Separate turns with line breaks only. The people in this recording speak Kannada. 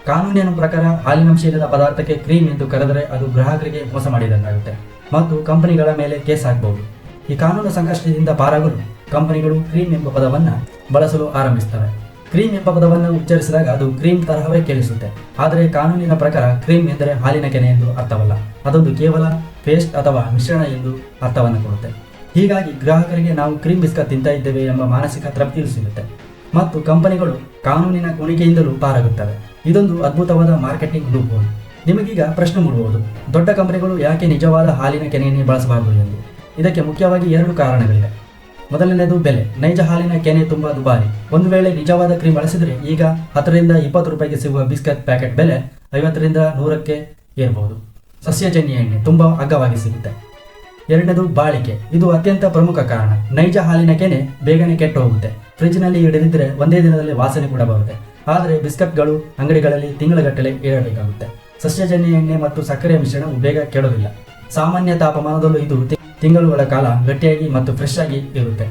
ಕಾನೂನಿನ ಪ್ರಕಾರ ಹಾಲಿನಂಶ ಇಲ್ಲದ ಪದಾರ್ಥಕ್ಕೆ ಕ್ರೀಮ್ ಎಂದು ಕರೆದರೆ ಅದು ಗ್ರಾಹಕರಿಗೆ ಮೋಸ ಮಾಡಿದಂತಾಗುತ್ತೆ ಮತ್ತು ಕಂಪನಿಗಳ ಮೇಲೆ ಕೇಸ್ ಹಾಕಬಹುದು. ಈ ಕಾನೂನು ಸಂಕಷ್ಟದಿಂದ ಪಾರಾಗಲು ಕಂಪನಿಗಳು ಕ್ರೀಮ್ ಎಂಬ ಪದವನ್ನು ಬಳಸಲು ಆರಂಭಿಸುತ್ತವೆ. ಕ್ರೀಮ್ ಎಂಬ ಪದವನ್ನು ಉಚ್ಚರಿಸಿದಾಗ ಅದು ಕ್ರೀಮ್ ತರಹವೇ ಕೇಳಿಸುತ್ತೆ. ಆದರೆ ಕಾನೂನಿನ ಪ್ರಕಾರ ಕ್ರೀಮ್ ಎಂದರೆ ಹಾಲಿನ ಕೆನೆ ಎಂದು ಅರ್ಥವಲ್ಲ, ಅದೊಂದು ಕೇವಲ ಪೇಸ್ಟ್ ಅಥವಾ ಮಿಶ್ರಣ ಎಂದು ಅರ್ಥವನ್ನು ಕೊಡುತ್ತೆ. ಹೀಗಾಗಿ ಗ್ರಾಹಕರಿಗೆ ನಾವು ಕ್ರೀಮ್ ಬಿಸ್ಕತ್ ತಿಂತಾ ಇದ್ದೇವೆ ಎಂಬ ಮಾನಸಿಕ ತೃಪ್ತಿಯೂ ಸಿಗುತ್ತೆ ಮತ್ತು ಕಂಪನಿಗಳು ಕಾನೂನಿನ ಕುಣಿಕೆಯಿಂದಲೂ ಪಾರಾಗುತ್ತವೆ. ಇದೊಂದು ಅದ್ಭುತವಾದ ಮಾರ್ಕೆಟಿಂಗ್ ಲೂಪ್ ಹೋಲ್. ನಿಮಗೀಗ ಪ್ರಶ್ನೆ ಮೂಡಬಹುದು, ದೊಡ್ಡ ಕಂಪನಿಗಳು ಯಾಕೆ ನಿಜವಾದ ಹಾಲಿನ ಕೆನೆಯನ್ನೇ ಬಳಸಬಾರದು ಎಂದು? ಇದಕ್ಕೆ ಮುಖ್ಯವಾಗಿ 2 ಕಾರಣಗಳಿವೆ. ಮೊದಲನೇದು ಬೆಲೆ. ನೈಜ ಹಾಲಿನ ಕೆನೆ ತುಂಬಾ ದುಬಾರಿ. ಒಂದು ವೇಳೆ ನಿಜವಾದ ಕ್ರೀಮ್ ಬಳಸಿದರೆ ಈಗ 10 ರಿಂದ 20 ರೂಪಾಯಿಗೆ ಸಿಗುವ ಬಿಸ್ಕತ್ ಪ್ಯಾಕೆಟ್ ಬೆಲೆ 50 ರಿಂದ 100ಕ್ಕೆ ಏರಬಹುದು. ಸಸ್ಯಜನ್ಯ ಎಣ್ಣೆ ತುಂಬಾ ಅಗ್ಗವಾಗಿ ಸಿಗುತ್ತೆ. ಎರಡನೇದು ಬಾಳಿಕೆ. ಇದು ಅತ್ಯಂತ ಪ್ರಮುಖ ಕಾರಣ. ನೈಜ ಹಾಲಿನ ಕೆನೆ ಬೇಗನೆ ಕೆಟ್ಟು ಹೋಗುತ್ತೆ. ಫ್ರಿಜ್ನಲ್ಲಿ ಇಡದಿದ್ದರೆ ಒಂದೇ ದಿನದಲ್ಲಿ ವಾಸನೆ ಕೂಡ ಬರುತ್ತೆ. ಆದರೆ ಬಿಸ್ಕತ್ಗಳು ಅಂಗಡಿಗಳಲ್ಲಿ ತಿಂಗಳಗಟ್ಟಲೆ ಇಡಬೇಕಾಗುತ್ತೆ. ಸಸ್ಯಜನ್ಯ ಎಣ್ಣೆ ಮತ್ತು ಸಕ್ಕರೆಯ ಮಿಶ್ರಣವು ಬೇಗ ಕೆಡೋದಿಲ್ಲ. ಸಾಮಾನ್ಯ ತಾಪಮಾನದಲ್ಲೂ ಇದು ತಿಂಗಳುಗಳ ಕಾಲ ಗಟ್ಟಿಯಾಗಿ ಮತ್ತು ಫ್ರೆಶ್ ಆಗಿ ಇರುತ್ತೆ.